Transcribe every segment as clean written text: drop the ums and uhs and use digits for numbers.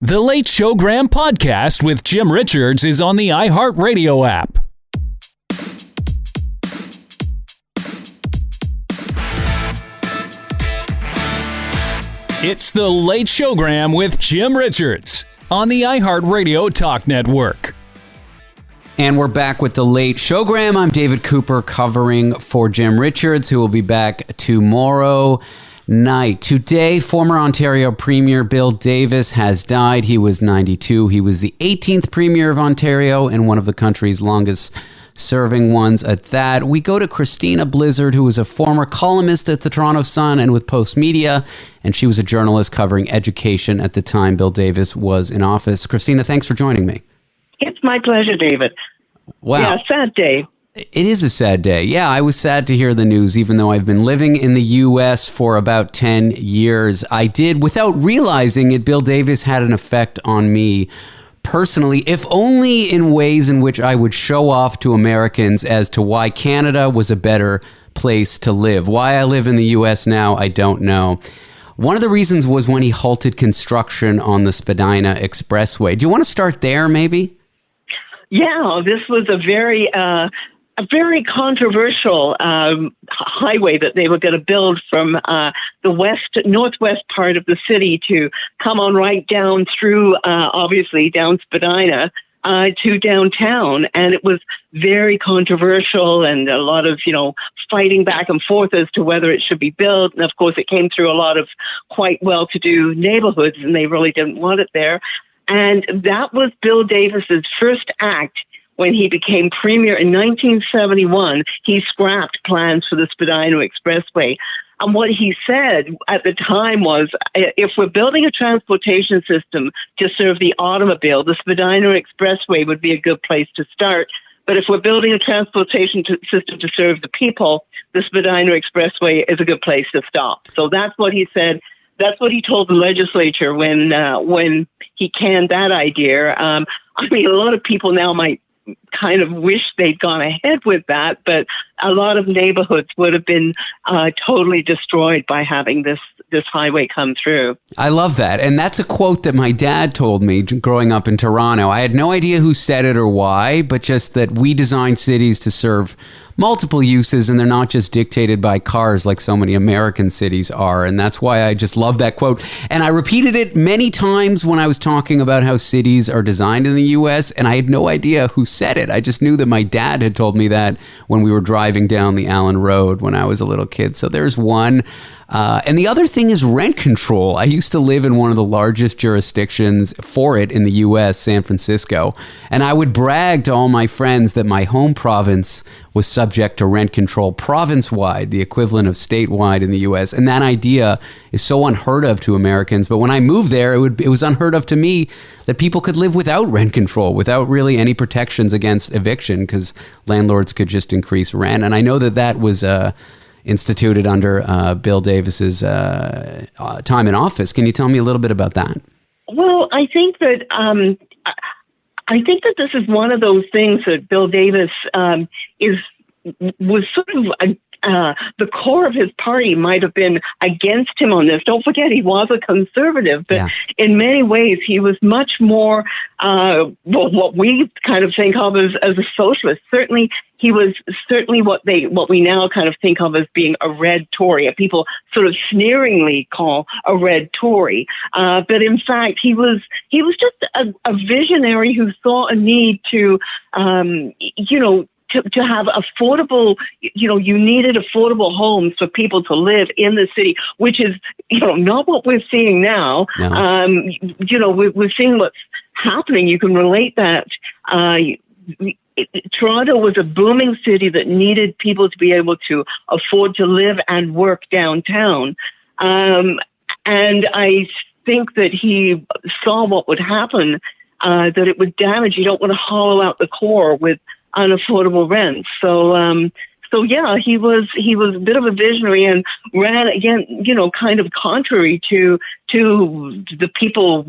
The Late Showgram podcast with Jim Richards is on the iHeartRadio app. It's The Late Showgram with Jim Richards on the iHeartRadio Talk Network. And we're back with The Late Showgram. I'm David Cooper covering for Jim Richards, who will be back tomorrow night. Today, former Ontario Premier Bill Davis has died. He was 92. He was the 18th Premier of Ontario and one of the country's longest serving ones at that. We go to Christina Blizzard, who was a former columnist at the Toronto Sun and with Post Media, and she was a journalist covering education at the time Bill Davis was in office. Christina, thanks for joining me. It's my pleasure, David. Wow. Yeah, sad day. It is a sad day. Yeah, I was sad to hear the news, even though I've been living in the U.S. for about 10 years. I did, without realizing it, Bill Davis had an effect on me personally, if only in ways in which I would show off to Americans as to why Canada was a better place to live. Why I live in the U.S. now, I don't know. One of the reasons was when he halted construction on the Spadina Expressway. Do you want to start there, maybe? Yeah, this was a very controversial highway that they were going to build from the northwest part of the city to come on right down through, obviously, down Spadina to downtown. And it was very controversial and a lot of, fighting back and forth as to whether it should be built. And, of course, it came through a lot of quite well-to-do neighborhoods, and they really didn't want it there. And that was Bill Davis's first act. When he became premier in 1971, he scrapped plans for the Spadina Expressway. And what he said at the time was, if we're building a transportation system to serve the automobile, the Spadina Expressway would be a good place to start. But if we're building a transportation system to serve the people, the Spadina Expressway is a good place to stop. So that's what he said. That's what he told the legislature when he canned that idea. A lot of people now might kind of wish they'd gone ahead with that, but a lot of neighborhoods would have been totally destroyed by having this highway come through. I love that. And that's a quote that my dad told me growing up in Toronto. I had no idea who said it or why, but just that we design cities to serve multiple uses, and they're not just dictated by cars like so many American cities are. And that's why I just love that quote. And I repeated it many times when I was talking about how cities are designed in the U.S., and I had no idea who said it. I just knew that my dad had told me that when we were driving down the Allen Road when I was a little kid. So there's one. And the other thing is rent control. I used to live in one of the largest jurisdictions for it in the U.S., San Francisco. And I would brag to all my friends that my home province was subject to rent control province-wide, the equivalent of statewide in the U.S. And that idea is so unheard of to Americans. But when I moved there, it was unheard of to me that people could live without rent control, without really any protections against eviction, because landlords could just increase rent. And I know that was instituted under Bill Davis's time in office. Can you tell me a little bit about that? Well, I think that this is one of those things that Bill Davis was sort of the core of his party might have been against him on this. Don't forget, he was a conservative, but in many ways he was much more what we kind of think of as a socialist. Certainly, he was what we now kind of think of as being a red Tory. People sort of sneeringly call a red Tory, but in fact, he was just a visionary who saw a need to to have affordable, you needed affordable homes for people to live in the city, which is, not what we're seeing now. No. We're seeing what's happening. You can relate that. Toronto was a booming city that needed people to be able to afford to live and work downtown. And I think that he saw what would happen, that it would damage. You don't want to hollow out the core with unaffordable rents. So he was a bit of a visionary and ran again, kind of contrary to the people,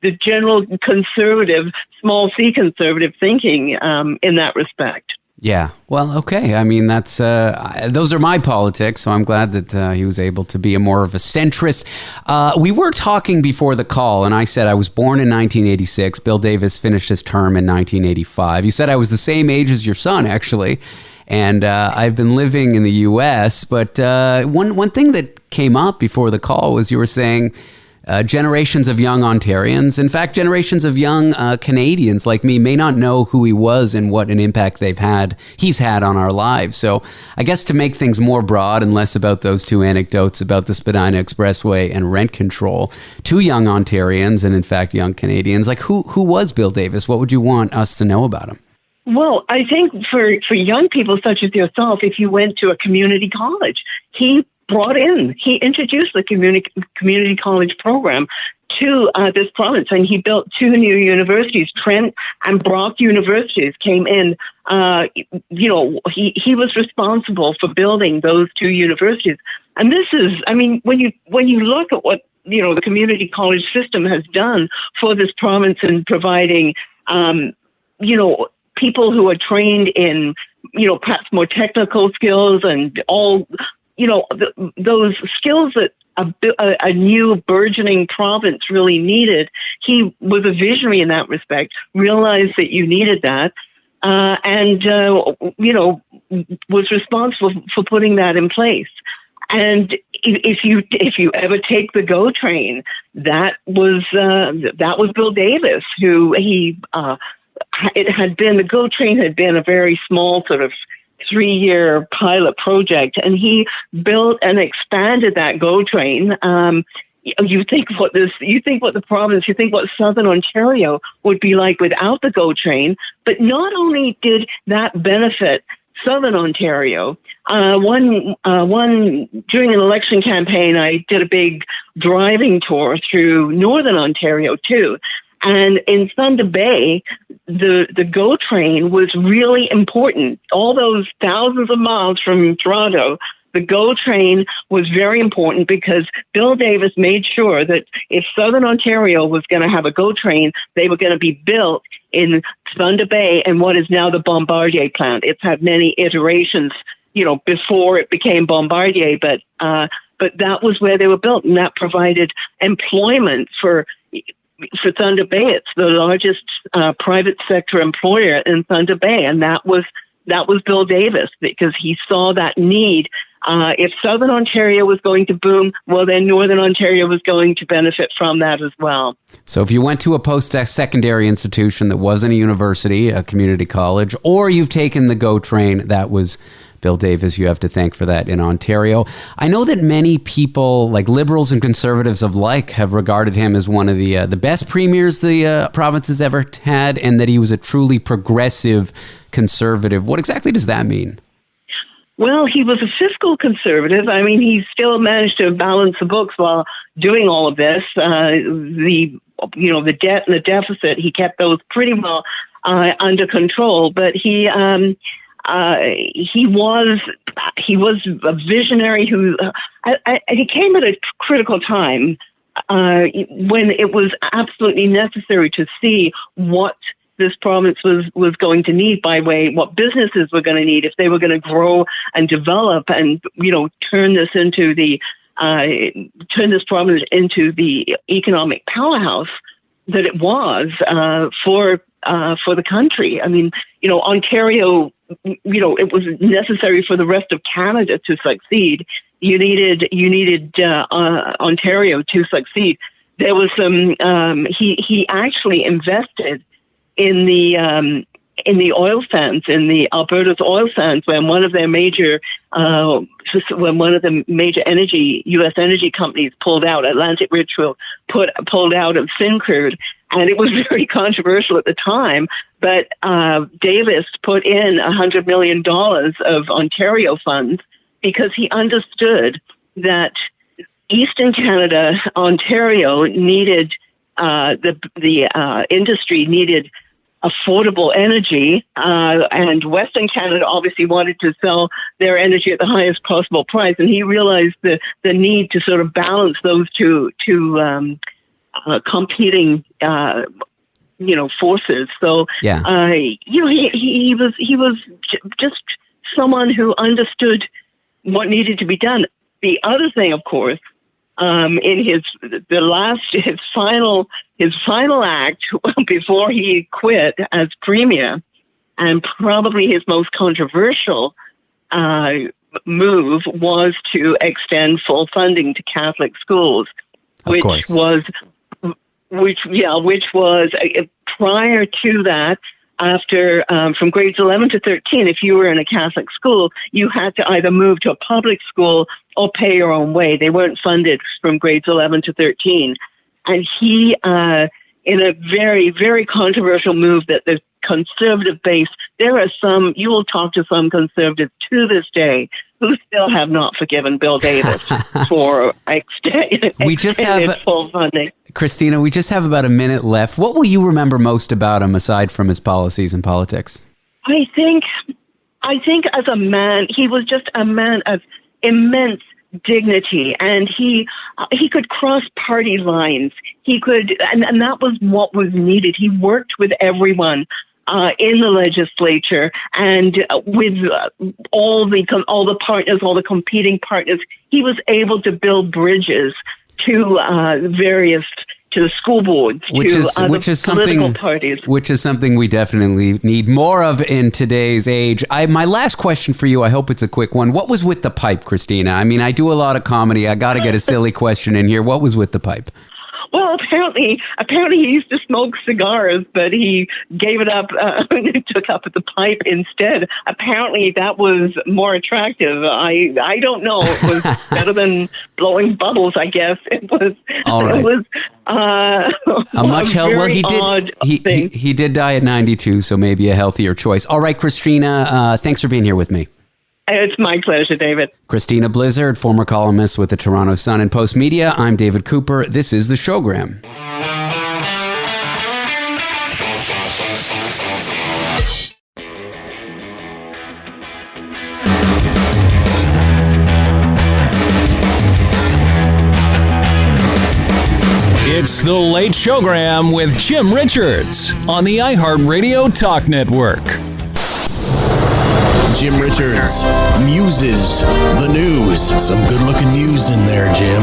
the general conservative, small c conservative thinking in that respect. Yeah. Well, okay. I mean, that's those are my politics, so I'm glad that he was able to be more of a centrist. We were talking before the call, and I said I was born in 1986. Bill Davis finished his term in 1985. You said I was the same age as your son, actually, and I've been living in the U.S., but one thing that came up before the call was you were saying generations of young Ontarians, in fact, generations of young Canadians like me may not know who he was and what an impact he's had on our lives. So I guess to make things more broad and less about those two anecdotes about the Spadina Expressway and rent control, two young Ontarians and in fact young Canadians, like who was Bill Davis? What would you want us to know about him? Well, I think for young people such as yourself, if you went to a community college, he introduced the community college program to this province, and he built two new universities. Trent and Brock universities came in. He was responsible for building those two universities. And this is, I mean, when you look at what the community college system has done for this province in providing, people who are trained in, perhaps more technical skills and all. Those skills that a new burgeoning province really needed. He was a visionary in that respect, realized that you needed that, and was responsible for putting that in place. And if you ever take the GO train, that was Bill Davis, who the GO train had been a very small sort of 3-year pilot project, and he built and expanded that GO train. You think what Southern Ontario would be like without the GO train, but not only did that benefit Southern Ontario. One during an election campaign, I did a big driving tour through Northern Ontario too. And in Thunder Bay, the GO train was really important. All those thousands of miles from Toronto, the GO train was very important because Bill Davis made sure that if Southern Ontario was going to have a GO train, they were going to be built in Thunder Bay and what is now the Bombardier plant. It's had many iterations, before it became Bombardier, but that was where they were built, and that provided employment for Thunder Bay. It's the largest private sector employer in Thunder Bay, and that was Bill Davis, because he saw that need. If Southern Ontario was going to boom, well, then Northern Ontario was going to benefit from that as well. So if you went to a post-secondary institution that wasn't a university, a community college, or you've taken the GO train, that was Bill Davis. You have to thank for that in Ontario. I know that many people, like liberals and conservatives alike, have regarded him as one of the best premiers the province has ever had, and that he was a truly progressive conservative. What exactly does that mean? Well, he was a fiscal conservative. I mean, he still managed to balance the books while doing all of this. The debt and the deficit, he kept those pretty well under control. But he was a visionary who he came at a critical time when it was absolutely necessary to see what this province was going to need what businesses were going to need if they were going to grow and develop and turn this province into the economic powerhouse that it was for the country. I mean, Ontario, it was necessary for the rest of Canada to succeed. You needed Ontario to succeed. There was some. He actually invested in the oil sands, in the Alberta's oil sands, when one of the major U.S. energy companies pulled out, Atlantic Richfield pulled out of Syncrude, and it was very controversial at the time. But Davis put in $100 million of Ontario funds because he understood that Eastern Canada, Ontario needed the industry needed affordable energy, and Western Canada obviously wanted to sell their energy at the highest possible price, and he realized the need to sort of balance those two competing forces. So, Yeah. he was just someone who understood what needed to be done. The other thing, of course, in his final act before he quit as premier, and probably his most controversial move was to extend full funding to Catholic schools, which was prior to that. After from grades 11 to 13, if you were in a Catholic school, you had to either move to a public school or pay your own way. They weren't funded from grades 11 to 13. And he, in a very, very controversial move that the conservative base, you will talk to some conservatives to this day who still have not forgiven Bill Davis for extended full funding. Christina, we just have about a minute left. What will you remember most about him aside from his policies and politics? I think as a man, he was just a man of immense dignity, and he could cross party lines. He could, and that was what was needed. He worked with everyone in the legislature and with all the partners, all the competing partners. He was able to build bridges to the school boards, which is political parties. Which is something we definitely need more of in today's age. My last question for you, I hope it's a quick one. What was with the pipe, Christina? I mean, I do a lot of comedy. I got to get a silly question in here. What was with the pipe? Well, apparently he used to smoke cigars, but he gave it up and took up the pipe instead. Apparently that was more attractive. I don't know. It was better than blowing bubbles, I guess. It was. All right. It was a much odd thing. He did die at 92, so maybe a healthier choice. All right, Christina, thanks for being here with me. It's my pleasure, David. Christina Blizzard, former columnist with the Toronto Sun and Post Media. I'm David Cooper. This is The Showgram. It's The Late Showgram with Jim Richards on the iHeartRadio Talk Network. Jim Richards muses the news. Some good-looking news in there, Jim.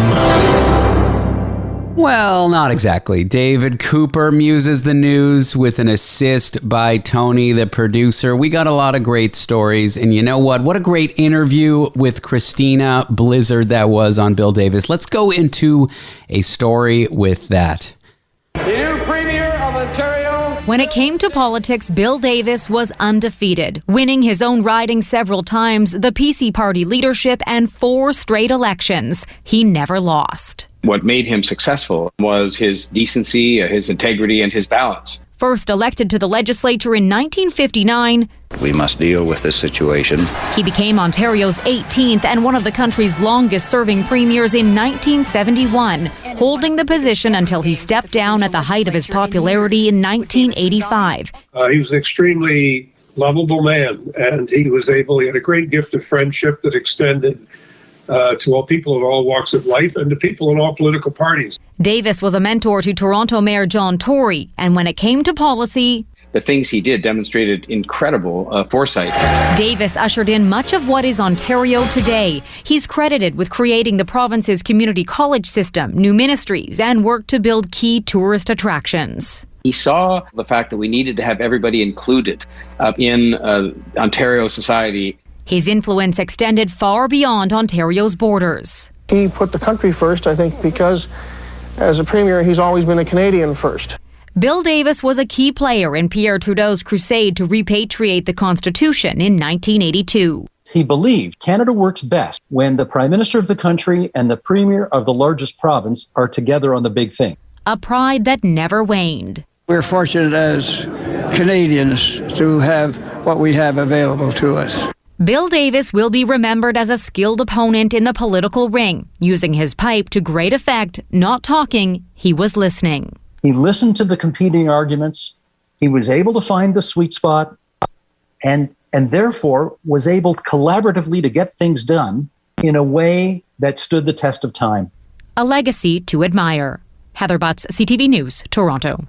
Well, not exactly. David Cooper muses the news with an assist by Tony, the producer. We got a lot of great stories. And you know what? What a great interview with Christina Blizzard that was on Bill Davis. Let's go into a story with that. The new Premier of Ontario. When it came to politics, Bill Davis was undefeated, winning his own riding several times, the PC party leadership, and 4 straight elections. He never lost. What made him successful was his decency, his integrity, and his balance. First elected to the legislature in 1959, we must deal with this situation. He became Ontario's 18th and one of the country's longest-serving premiers in 1971, holding the position until he stepped down at the height of his popularity in 1985. He was an extremely lovable man, and he had a great gift of friendship that extended to all people of all walks of life and to people in all political parties. Davis was a mentor to Toronto Mayor John Tory, and when it came to policy, the things he did demonstrated incredible foresight. Davis ushered in much of what is Ontario today. He's credited with creating the province's community college system, new ministries, and worked to build key tourist attractions. He saw the fact that we needed to have everybody included in Ontario society. His influence extended far beyond Ontario's borders. He put the country first, I think, because as a premier, he's always been a Canadian first. Bill Davis was a key player in Pierre Trudeau's crusade to repatriate the Constitution in 1982. He believed Canada works best when the Prime Minister of the country and the Premier of the largest province are together on the big thing. A pride that never waned. We're fortunate as Canadians to have what we have available to us. Bill Davis will be remembered as a skilled opponent in the political ring, using his pipe to great effect, not talking, he was listening. He listened to the competing arguments. He was able to find the sweet spot and therefore was able collaboratively to get things done in a way that stood the test of time. A legacy to admire. Heather Butts, CTV News, Toronto.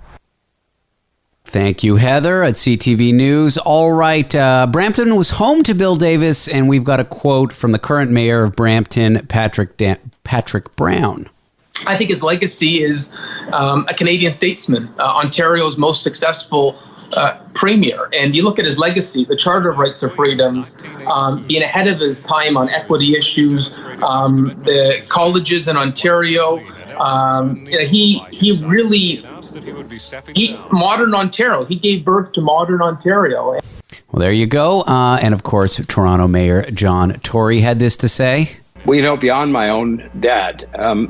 Thank you, Heather, at CTV News. All right, Brampton was home to Bill Davis, and we've got a quote from the current mayor of Brampton, Patrick Brown. I think his legacy is a Canadian statesman, Ontario's most successful premier. And you look at his legacy, the Charter of Rights and Freedoms, being ahead of his time on equity issues, the colleges in Ontario. Modern Ontario. He gave birth to modern Ontario. Well, there you go. And of course, Toronto Mayor John Tory had this to say. Well, beyond my own dad,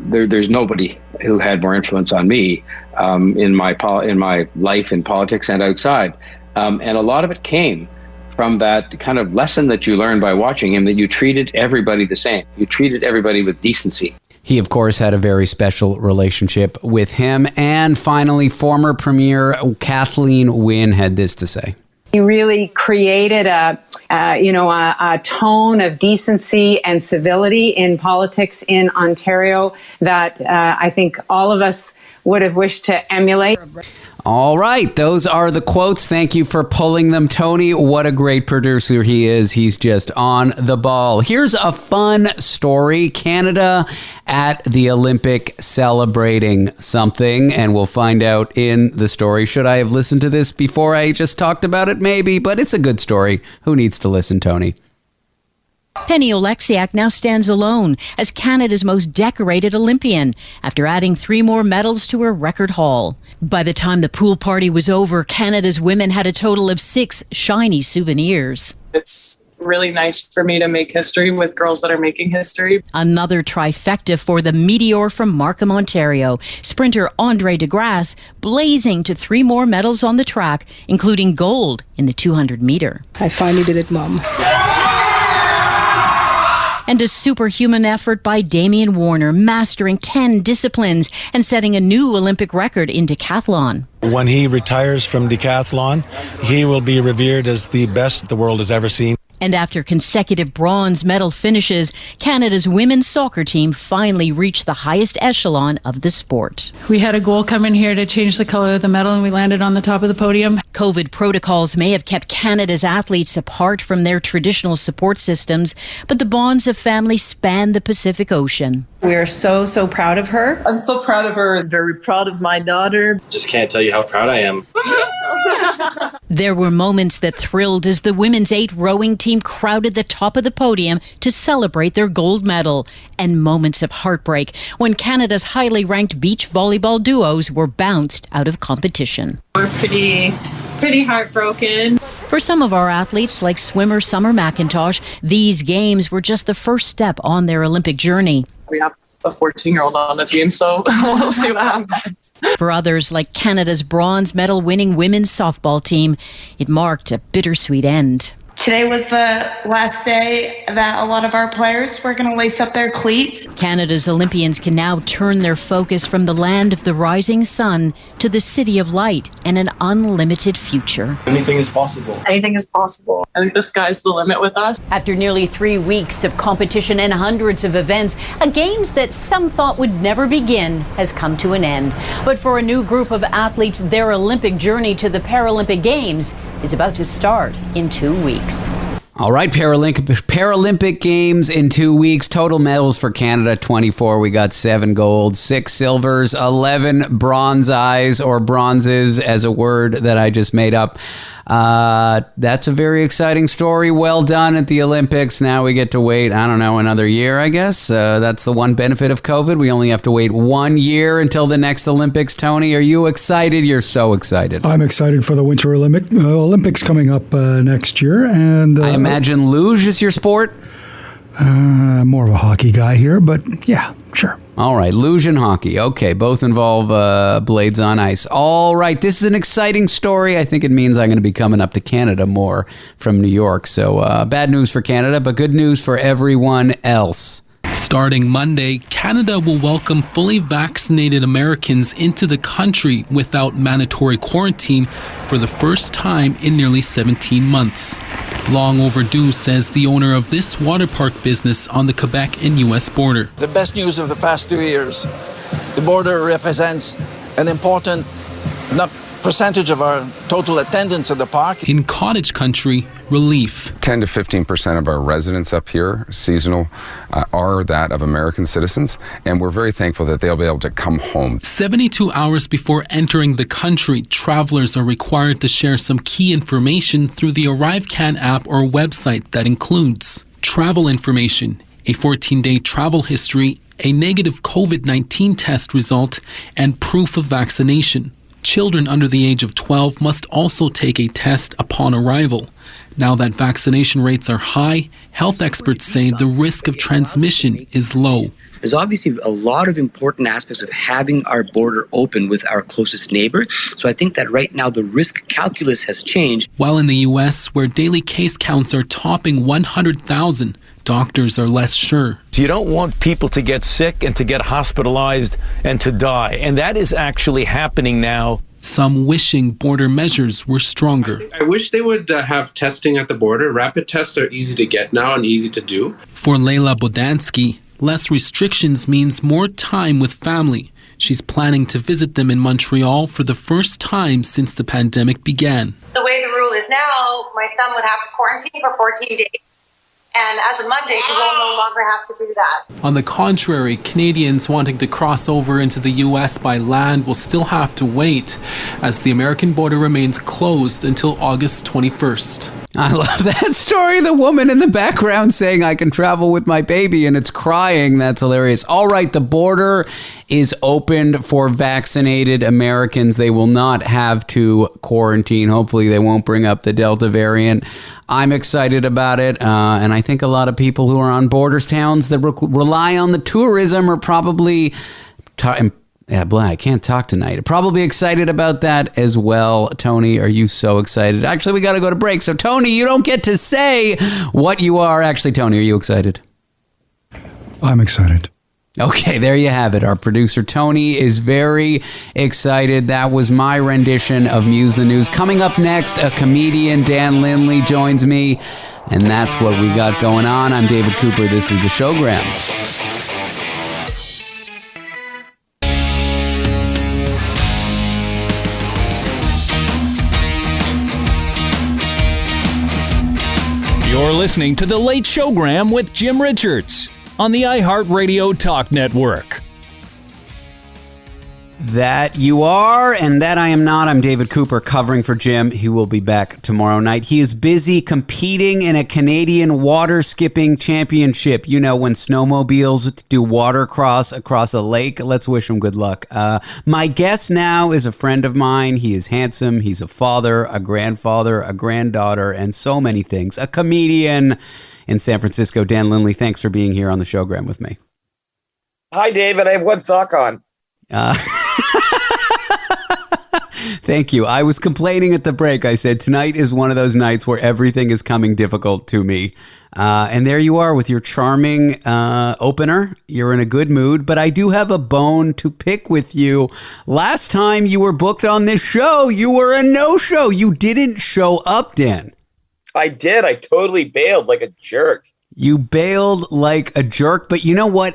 there's nobody who had more influence on me in my life in politics and outside. And a lot of it came from that kind of lesson that you learned by watching him, that you treated everybody the same. You treated everybody with decency. He, of course, had a very special relationship with him. And finally, former Premier Kathleen Wynne had this to say. He really created a tone of decency and civility in politics in Ontario that I think all of us would have wished to emulate. All right, those are the quotes. Thank you for pulling them, Tony. What a great producer he is. He's just on the ball. Here's a fun story. Canada at the Olympic celebrating something, and we'll find out in the story. Should I have listened to this before I just talked about it? Maybe, but it's a good story. Who needs to listen, Tony? Penny Oleksiak now stands alone as Canada's most decorated Olympian after adding 3 more medals to her record haul. By the time the pool party was over, Canada's women had a total of 6 shiny souvenirs. It's really nice for me to make history with girls that are making history. Another trifecta for the meteor from Markham, Ontario. Sprinter Andre DeGrasse blazing to 3 more medals on the track, including gold in the 200-meter. I finally did it, Mom. And a superhuman effort by Damian Warner, mastering 10 disciplines and setting a new Olympic record in decathlon. When he retires from decathlon, he will be revered as the best the world has ever seen. And after consecutive bronze medal finishes, Canada's women's soccer team finally reached the highest echelon of the sport. We had a goal come in here to change the color of the medal, and we landed on the top of the podium. COVID protocols may have kept Canada's athletes apart from their traditional support systems, but the bonds of family span the Pacific Ocean. We are so proud of her. I'm so proud of her. I'm very proud of my daughter. Just can't tell you how proud I am. There were moments that thrilled as the women's 8 rowing team crowded the top of the podium to celebrate their gold medal, and moments of heartbreak when Canada's highly ranked beach volleyball duos were bounced out of competition. We're pretty heartbroken. For some of our athletes, like swimmer Summer McIntosh, these games were just the first step on their Olympic journey. We have a 14-year-old on the team, so we'll see what happens. For others, like Canada's bronze medal winning women's softball team, it marked a bittersweet end. Today was the last day that a lot of our players were going to lace up their cleats. Canada's Olympians can now turn their focus from the land of the rising sun to the city of light and an unlimited future. Anything is possible. Anything is possible. I think the sky's the limit with us. After nearly 3 weeks of competition and hundreds of events, a games that some thought would never begin has come to an end. But for a new group of athletes, their Olympic journey to the Paralympic Games is about to start in 2 weeks. All right, Paralympic Games in 2 weeks. Total medals for Canada, 24. We got 7 golds, 6 silvers, 11 bronzes, or bronzes as a word that I just made up. That's a very exciting story. Well done at the Olympics. Now we get to wait, another year, I guess. That's the one benefit of COVID. We only have to wait 1 year until the next Olympics. Tony, are you excited? You're so excited. I'm excited for the Winter Olympics coming up next year. And I imagine luge is your sport? More of a hockey guy here, but yeah, sure. All right, luge and hockey. Okay, both involve blades on ice. All right, this is an exciting story. I think it means I'm going to be coming up to Canada more from New York. So bad news for Canada, but good news for everyone else. Starting Monday, Canada will welcome fully vaccinated Americans into the country without mandatory quarantine for the first time in nearly 17 months. Long overdue, says the owner of this water park business on the Quebec and U.S. border. The best news of the past 2 years. The border represents an important, not percentage of our total attendance at the park. In cottage country, relief. 10 to 15% of our residents up here, seasonal, are that of American citizens, and we're very thankful that they'll be able to come home. 72 hours before entering the country, travelers are required to share some key information through the ArriveCan app or website that includes travel information, a 14-day travel history, a negative COVID-19 test result, and proof of vaccination. Children under the age of 12 must also take a test upon arrival. Now that vaccination rates are high, health experts say the risk of transmission is low. There's obviously a lot of important aspects of having our border open with our closest neighbor. So I think that right now the risk calculus has changed. While in the U.S., where daily case counts are topping 100,000, doctors are less sure. You don't want people to get sick and to get hospitalized and to die. And that is actually happening now. Some wishing border measures were stronger. I wish they would have testing at the border. Rapid tests are easy to get now and easy to do. For Leila Bodansky, less restrictions means more time with family. She's planning to visit them in Montreal for the first time since the pandemic began. The way the rule is now, my son would have to quarantine for 14 days. And as of Monday, he will no longer have to do that. On the contrary, Canadians wanting to cross over into the U.S. by land will still have to wait, as the American border remains closed until August 21st. I love that story. The woman in the background saying, I can travel with my baby, and it's crying. That's hilarious. All right, the border is opened for vaccinated Americans. They will not have to quarantine. Hopefully, they won't bring up the Delta variant. I'm excited about it, and I think a lot of people who are on borders towns that rely on the tourism are probably... I can't talk tonight. Probably excited about that as well. Tony, are you so excited? Actually, we got to go to break. So, Tony, you don't get to say what you are. Actually, Tony, are you excited? I'm excited. Okay, there you have it. Our producer, Tony, is very excited. That was my rendition of Muse the News. Coming up next, a comedian, Dan Lindley, joins me. And that's what we got going on. I'm David Cooper. This is The Showgram. You're listening to The Late Showgram with Jim Richards on the iHeartRadio Talk Network. That you are, and that I am not. I'm David Cooper, covering for Jim. He will be back tomorrow night. He is busy competing in a Canadian water skipping championship. You know, when snowmobiles do watercross across a lake. Let's wish him good luck. My guest now is a friend of mine. He is handsome. He's a father, a grandfather, a granddaughter, and so many things. A comedian in San Francisco. Dan Lindley, thanks for being here on the Showgram with me. Hi, David. I have one sock on. Thank you. I was complaining at the break. I said, tonight is one of those nights where everything is coming difficult to me. And there you are with your charming opener. You're in a good mood, but I do have a bone to pick with you. Last time you were booked on this show, you were a no-show. You didn't show up, Dan. I did. I totally bailed like a jerk. You bailed like a jerk, but you know what?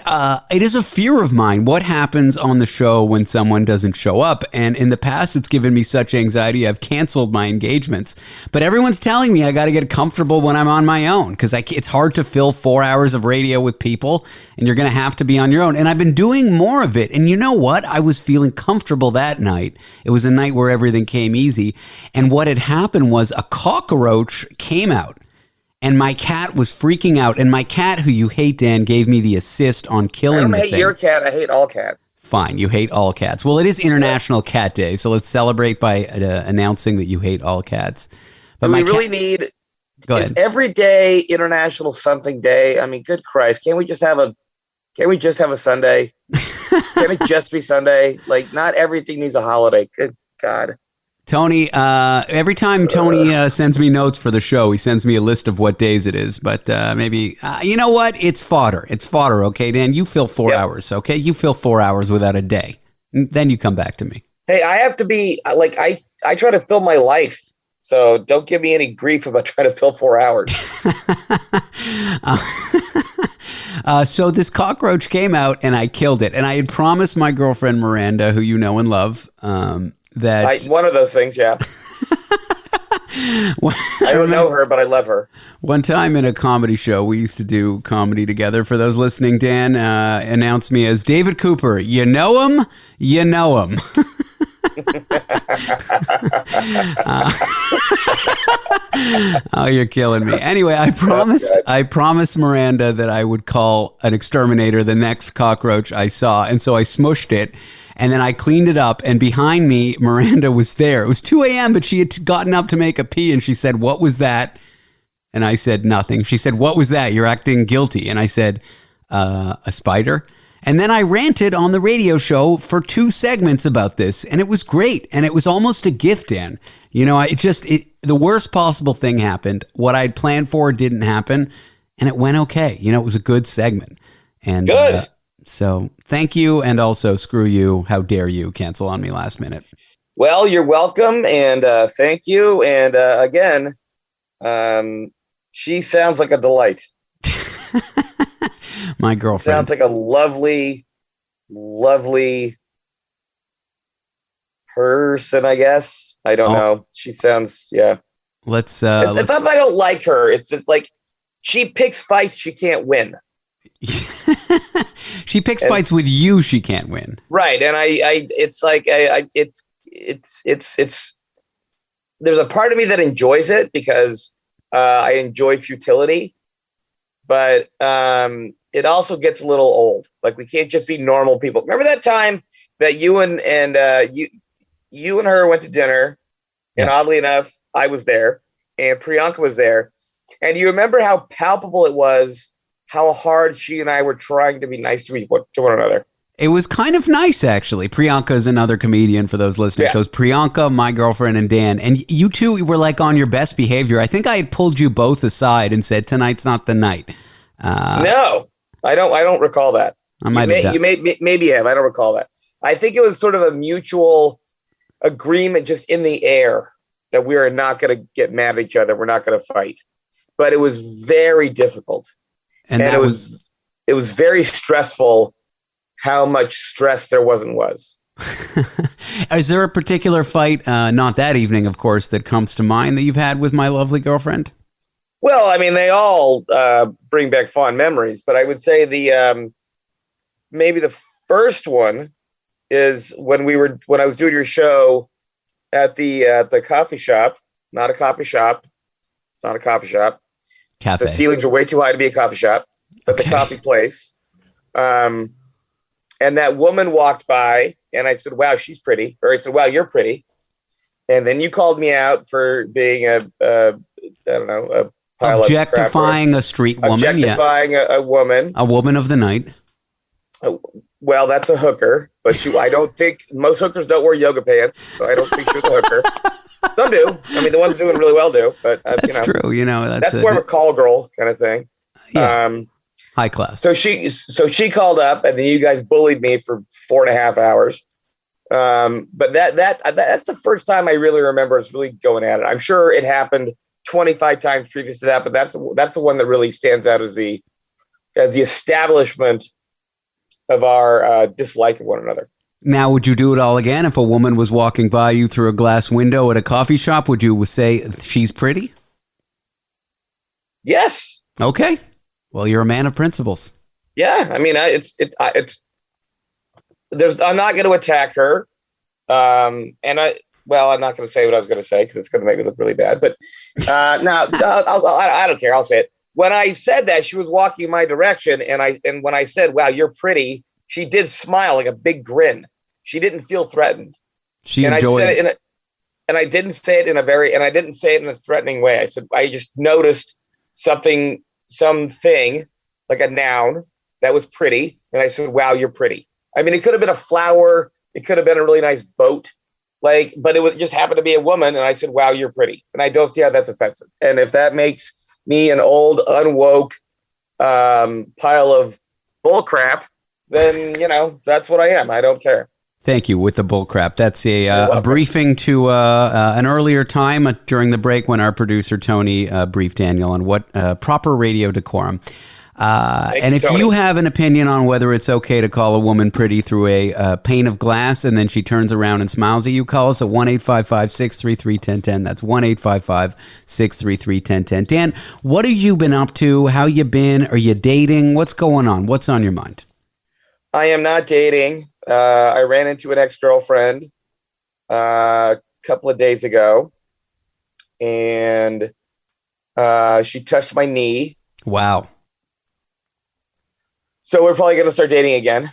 It is a fear of mine. What happens on the show when someone doesn't show up? And in the past, it's given me such anxiety, I've canceled my engagements. But everyone's telling me I got to get comfortable when I'm on my own, because it's hard to fill 4 hours of radio with people, and you're going to have to be on your own. And I've been doing more of it. And you know what? I was feeling comfortable that night. It was a night where everything came easy. And what had happened was a cockroach came out. And my cat was freaking out. And my cat, who you hate, Dan, gave me the assist on killing the thing. I don't hate your cat. I hate all cats. Fine. You hate all cats. Well, it is International Cat Day. So let's celebrate by announcing that you hate all cats. But we really need... Go ahead. Is every day International Something Day? I mean, good Christ. Can't we just have a Sunday? Can't it just be Sunday? Like, not everything needs a holiday. Good God. Tony, every time Tony sends me notes for the show, he sends me a list of what days it is. But maybe, you know what? It's fodder. It's fodder, okay, Dan? You fill 4 hours, okay? You fill 4 hours without a day. Then you come back to me. Hey, I have to be, like, I try to fill my life. So don't give me any grief about trying to fill 4 hours. So this cockroach came out and I killed it. And I had promised my girlfriend Miranda, who you know and love, that one of those things, yeah. I don't know her, but I love her. One time in a comedy show, we used to do comedy together. For those listening, Dan announced me as David Cooper. You know him? You know him. Oh, you're killing me. Anyway, I promised Miranda that I would call an exterminator the next cockroach I saw, and so I smushed it. And then I cleaned it up, and behind me, Miranda was there. It was 2 a.m., but she had gotten up to make a pee, and she said, "What was that?" And I said, "Nothing." She said, "What was that? You're acting guilty." And I said, "A spider." And then I ranted on the radio show for 2 segments about this, and it was great. And it was almost a gift, Dan. You know, the worst possible thing happened. What I'd planned for didn't happen, and it went okay. You know, it was a good segment. And good. So thank you, and also screw you. How dare you cancel on me last minute? Well, you're welcome, and thank you. And again, she sounds like a delight. My girlfriend sounds like a lovely, lovely person, I guess. I don't know. She sounds, yeah. It's not that I don't like her. It's just like she picks fights she can't win. She picks fights with you. She can't win. Right. And it's like, it's there's a part of me that enjoys it because I enjoy futility, but it also gets a little old. Like, we can't just be normal people. Remember that time that you and her went to dinner, and oddly enough, I was there and Priyanka was there. And you remember how palpable it was, how hard she and I were trying to be nice to one another. It was kind of nice, actually. Priyanka is another comedian for those listening. Yeah. So it's Priyanka, my girlfriend, and Dan. And you two were like on your best behavior. I think I had pulled you both aside and said, tonight's not the night. No, I don't recall that. Maybe you have. I don't recall that. I think it was sort of a mutual agreement just in the air that we are not going to get mad at each other. We're not going to fight. But it was very difficult. And it was very stressful how much stress there was. Is there a particular fight, not that evening, of course, that comes to mind that you've had with my lovely girlfriend? Well, I mean, they all bring back fond memories, but I would say maybe the first one is when I was doing your show at the coffee shop. Not a coffee shop. It's not a coffee shop. Cafe. The ceilings are way too high to be a coffee shop, but the coffee place. And that woman walked by, and I said, "Wow, she's pretty." Or I said, "Wow, you're pretty." And then you called me out for being a pile objectifying a street woman. Objectifying a woman. A woman of the night. Well, that's a hooker, but I don't think most hookers don't wear yoga pants, so I don't think she's a hooker. Some do. I mean, the ones doing really well do, but that's true. You know, that's more of a call girl kind of thing. Yeah. High class. So she called up, and then you guys bullied me for 4.5 hours. But that's the first time I really remember us really going at it. I'm sure it happened 25 times previous to that, but that's the one that really stands out as the establishment of our dislike of one another. Now, would you do it all again if a woman was walking by you through a glass window at a coffee shop? Would you say she's pretty? Yes. Okay. Well, you're a man of principles. Yeah, I mean, I'm not going to attack her, I'm not going to say what I was going to say because it's going to make me look really bad. But I don't care. I'll say it. When I said that, she was walking my direction, and when I said, "Wow, you're pretty," she did smile, like a big grin. She didn't feel threatened. She enjoyed it. And I didn't say it in a threatening way. I said, I just noticed something like a noun that was pretty. And I said, "Wow, you're pretty." I mean, it could have been a flower. It could have been a really nice boat. But it just happened to be a woman. And I said, "Wow, you're pretty." And I don't see how that's offensive. And if that makes me an old, unwoke pile of bullcrap, then, that's what I am. I don't care. Thank you with the bullcrap. That's a briefing to an earlier time during the break when our producer, Tony, briefed Daniel on what proper radio decorum. And if you have an opinion on whether it's okay to call a woman pretty through a pane of glass and then she turns around and smiles at you, call us at 1-855-633-1010. That's 1-855-633-1010. Dan, what have you been up to? How you been? Are you dating? What's going on? What's on your mind? I am not dating. I ran into an ex-girlfriend a couple of days ago, and she touched my knee. Wow. So we're probably going to start dating again.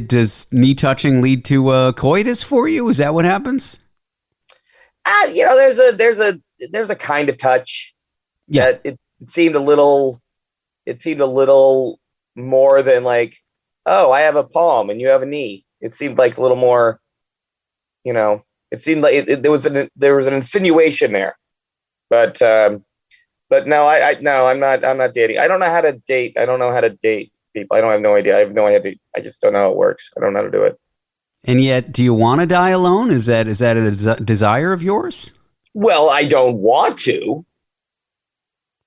Does knee touching lead to coitus for you? Is that what happens? There's a kind of touch. Yeah. That it seemed a little more than like, oh, I have a palm and you have a knee. It seemed like a little more, it seemed like there was an insinuation there, but no, I'm not dating. I don't know how to date. I don't know how to date people. I have no idea. I have no idea. I just don't know how it works. I don't know how to do it. And yet, do you want to die alone? Is that a desire of yours? Well, I don't want to.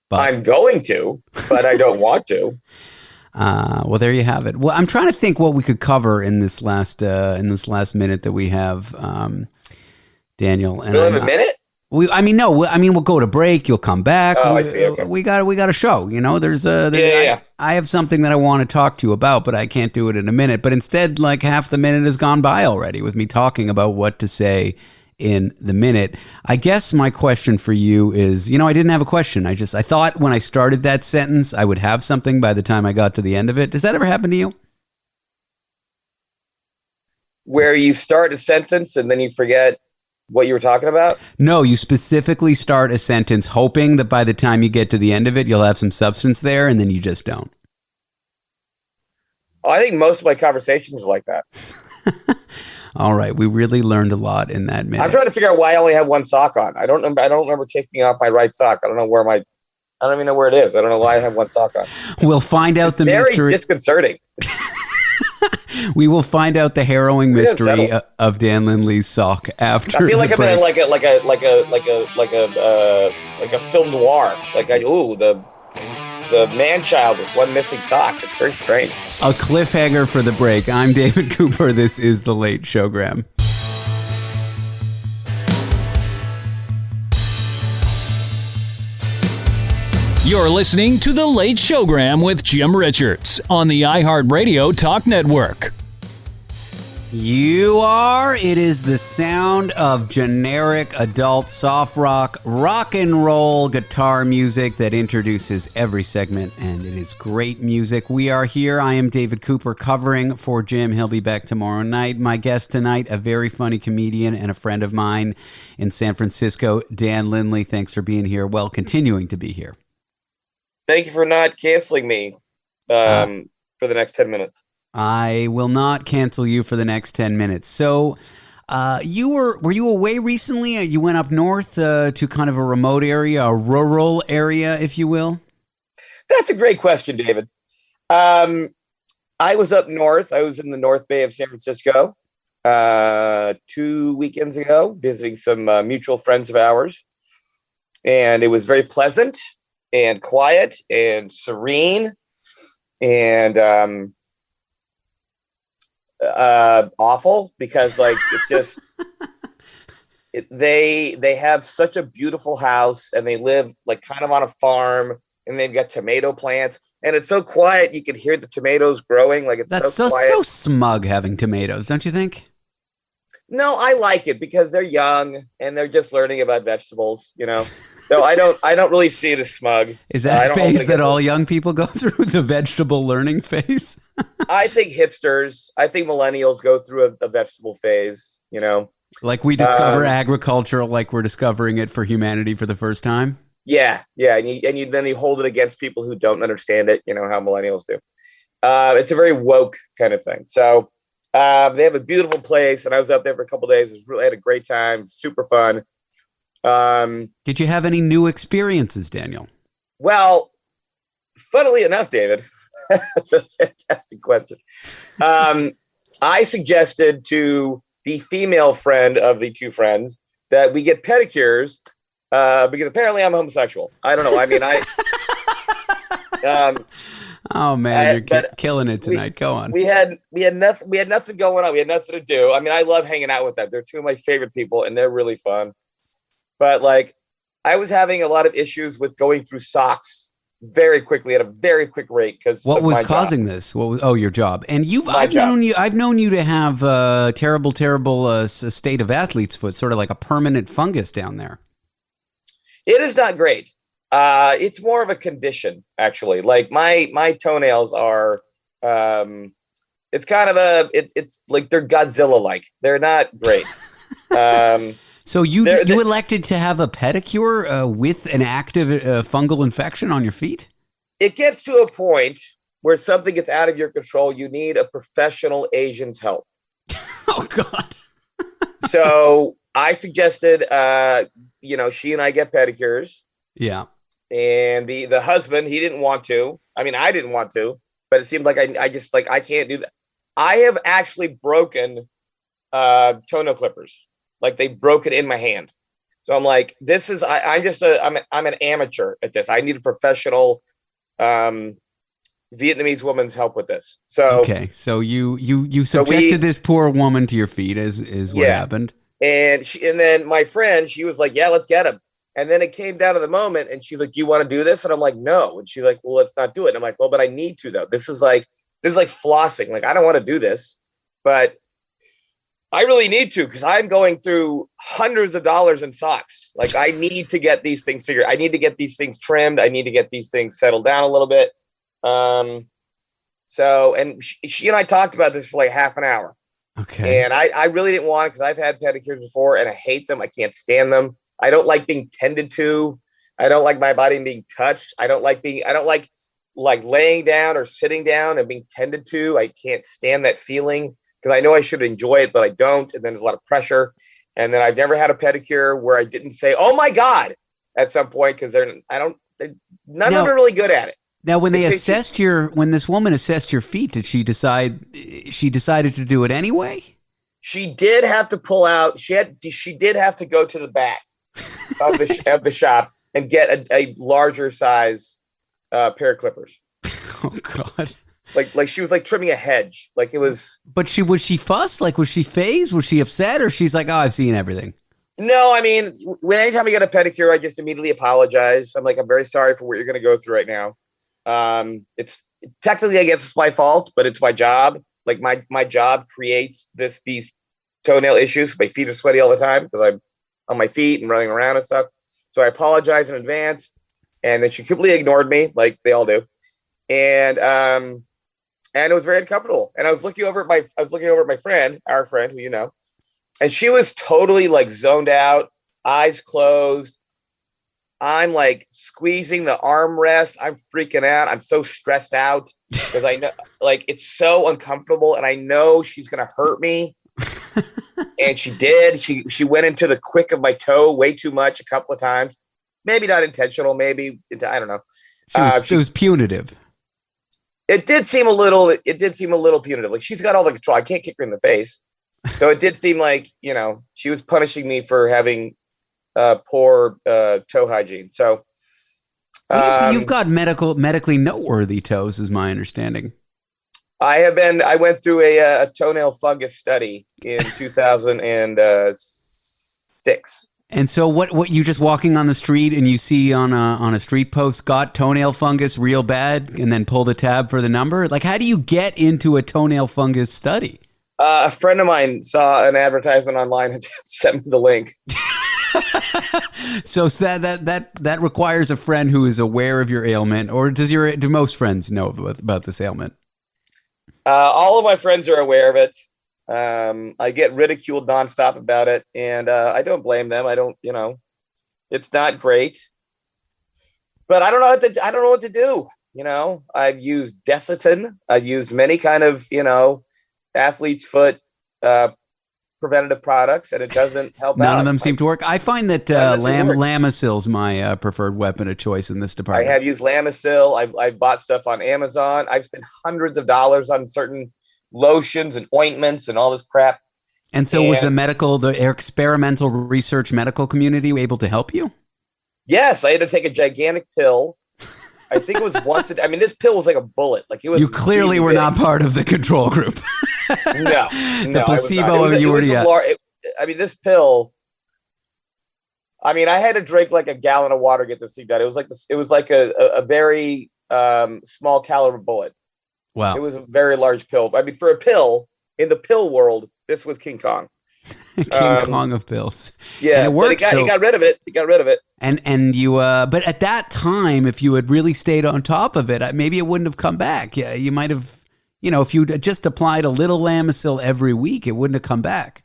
But I'm going to, but I don't want to. Well, there you have it. Well, I'm trying to think what we could cover in this last minute that we have, Daniel. And we have a minute? We'll go to break. You'll come back. Oh, I see. Okay. We got a show. I have something that I want to talk to you about, but I can't do it in a minute. But instead, like half the minute has gone by already with me talking about what to say in the minute. I guess my question for you is, I didn't have a question. I thought when I started that sentence, I would have something by the time I got to the end of it. Does that ever happen to you? Where you start a sentence and then you forget what you were talking about? No, you specifically start a sentence hoping that by the time you get to the end of it, you'll have some substance there, and then you just don't. I think most of my conversations are like that. All right, we really learned a lot in that minute. I'm trying to figure out why I only have one sock on. I don't remember taking off my right sock. I don't even know where it is. I don't know why I have one sock on. We'll find out the mystery. Very disconcerting. We will find out the harrowing mystery of Dan Lindley's sock after. I feel like I'm in like a film noir. The man-child with one missing sock. It's very strange. A cliffhanger for the break. I'm David Cooper. This is The Late Showgram. You're listening to The Late Showgram with Jim Richards on the iHeartRadio Talk Network. You are. It is the sound of generic adult soft rock and roll guitar music that introduces every segment, and it is great music. We are here. I am David Cooper covering for Jim. He'll be back tomorrow night. My guest tonight, a very funny comedian and a friend of mine in San Francisco, Dan Lindley. Thanks for being here. Well, continuing to be here. Thank you for not canceling me for the next 10 minutes. I will not cancel you for the next 10 minutes. So were you away recently? You went up north to kind of a remote area, a rural area, if you will? That's a great question, David. I was up north. I was in the North Bay of San Francisco 2 weekends ago, visiting some mutual friends of ours. And it was very pleasant and quiet and serene and awful because it's just they have such a beautiful house and they live kind of on a farm and they've got tomato plants and it's so quiet you can hear the tomatoes growing. That's so smug having tomatoes, don't you think? No, I like it because they're young and they're just learning about vegetables, So I don't really see it as smug. Is that a phase that all young people go through, the vegetable learning phase? I think millennials go through a vegetable phase, Like we discover agriculture like we're discovering it for humanity for the first time? Yeah. And then you hold it against people who don't understand it, how millennials do. It's a very woke kind of thing. So they have a beautiful place, and I was up there for a couple of days. I had a great time, super fun. Did you have any new experiences, Daniel? Well, funnily enough, David, that's a fantastic question. I suggested to the female friend of the two friends that we get pedicures because apparently I'm homosexual. I don't know. I mean, Oh man, you're killing it tonight. Go on. We had nothing going on. We had nothing to do. I mean, I love hanging out with them. They're two of my favorite people, and they're really fun. But like, I was having a lot of issues with going through socks very quickly at a very quick rate because what was causing this? Your job. And I've known you to have terrible state of athlete's foot, sort of like a permanent fungus down there. It is not great. It's more of a condition, actually. Like my toenails are, it's kind of it's like they're Godzilla-like. They're not great. So you elected to have a pedicure with an active fungal infection on your feet? It gets to a point where something gets out of your control. You need a professional Asian's help. Oh God. So I suggested, she and I get pedicures. Yeah. And the husband, he didn't want to. I mean, I didn't want to, but it seemed like I can't do that. I have actually broken toenail clippers. Like they broke it in my hand. So I'm like, I'm an amateur at this. I need a professional Vietnamese woman's help with this. So okay, so you subjected this poor woman to your feet is what happened. And then my friend, she was like, yeah, let's get him. And then it came down to the moment, and she's like, "Do you want to do this?" And I'm like, "No." And she's like, "Well, let's not do it." And I'm like, "Well, but I need to though. This is like flossing. Like I don't want to do this, but I really need to because I'm going through hundreds of dollars in socks. Like I need to get these things figured. I need to get these things trimmed. I need to get these things settled down a little bit." So, and she and I talked about this for like half an hour. Okay. And I really didn't want it because I've had pedicures before and I hate them. I can't stand them. I don't like being tended to. I don't like my body being touched. I don't like laying down or sitting down and being tended to. I can't stand that feeling because I know I should enjoy it, but I don't. And then there's a lot of pressure. And then I've never had a pedicure where I didn't say, "Oh my God," at some point because none of them are really good at it. Now, when when this woman assessed your feet, did she decided to do it anyway? She did have to pull out. She did have to go to the back of the shop and get a larger size pair of clippers. Oh God! Like she was like trimming a hedge. Like it was. But was she fussed? Like was she phased? Was she upset? Or she's like, "Oh, I've seen everything." No, I mean, anytime I get a pedicure, I just immediately apologize. I'm like, "I'm very sorry for what you're going to go through right now. It's technically, I guess it's my fault, but it's my job. Like my job creates these toenail issues. My feet are sweaty all the time because I'm on my feet and running around and stuff. So I apologize in advance." And then she completely ignored me, like they all do. And it was very uncomfortable. And I was looking over at my friend, our friend, who you know, and she was totally like zoned out, eyes closed. I'm like squeezing the armrest. I'm freaking out. I'm so stressed out because I know like it's so uncomfortable and I know she's going to hurt me. And she did. She went into the quick of my toe way too much a couple of times. Maybe not intentional. Maybe I don't know. It was punitive. It did seem a little punitive. Like she's got all the control. I can't kick her in the face. So it did seem like, she was punishing me for having poor toe hygiene. So you've got medically noteworthy toes, is my understanding. I went through a toenail fungus study in 2006. And so what you just walking on the street and you see on a street post, "Got toenail fungus real bad," and then pull the tab for the number? Like, how do you get into a toenail fungus study? A friend of mine saw an advertisement online and sent me the link. So that requires a friend who is aware of your ailment, or do most friends know about this ailment? All of my friends are aware of it. I get ridiculed nonstop about it, and I don't blame them. I don't, it's not great, but I don't know what to do. I've used Desitin. I've used many kind of, athlete's foot preventative products, and it doesn't help. None of them seem to work. I find that Lamisil's my preferred weapon of choice in this department. I have used Lamisil. I've bought stuff on Amazon. I've spent hundreds of dollars on certain lotions and ointments and all this crap. And so was the experimental research medical community able to help you? Yes, I had to take a gigantic pill I think it was once. I mean, this pill was like a bullet. Like it was. You clearly really were big. not part of the control group. No, The placebo I you were. I mean, this pill. I mean, I had to drink like a gallon of water to get this thing done. It was like this. It was like a very small caliber bullet. Wow. It was a very large pill. I mean, for a pill in the pill world, this was King Kong. King Kong of pills. Yeah, and it worked. He got rid of it. He got rid of it. And you, but at that time, if you had really stayed on top of it, maybe it wouldn't have come back. Yeah, you might have, if you just applied a little Lamisil every week, it wouldn't have come back.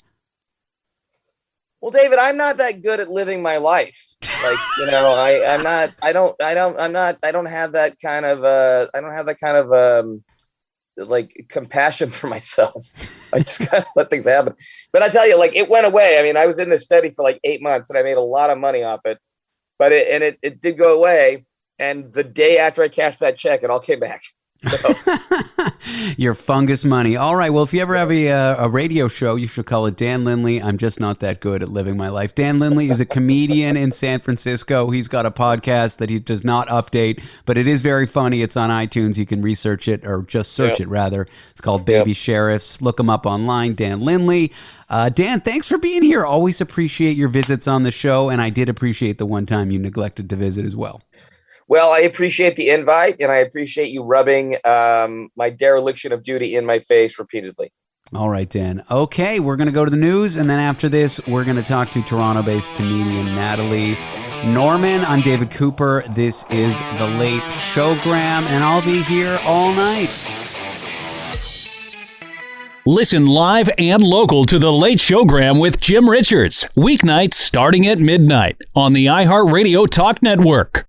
Well, David, I'm not that good at living my life. Like, I don't have that kind of like compassion for myself. I just gotta let things happen. But I tell you, like, it went away. I mean, I was in this study for like 8 months and I made a lot of money off it, but it did go away. And the day after I cashed that check, it all came back. So. Your fungus money. All right. Well, if you ever have a radio show, you should call it Dan Lindley. I'm just not that good at living my life. Dan Lindley is a comedian in San Francisco. He's got a podcast that he does not update, but it is very funny. It's on iTunes. You can research it or just search it rather. It's called Baby Sheriffs. Look him up online, Dan Lindley. Dan, thanks for being here. Always appreciate your visits on the show. And I did appreciate the one time you neglected to visit as well. Well, I appreciate the invite, and I appreciate you rubbing my dereliction of duty in my face repeatedly. All right, Dan. Okay, we're going to go to the news, and then after this, we're going to talk to Toronto-based comedian Natalie Norman. I'm David Cooper. This is The Late Showgram, and I'll be here all night. Listen live and local to The Late Showgram with Jim Richards. Weeknights starting at midnight on the iHeartRadio Talk Network.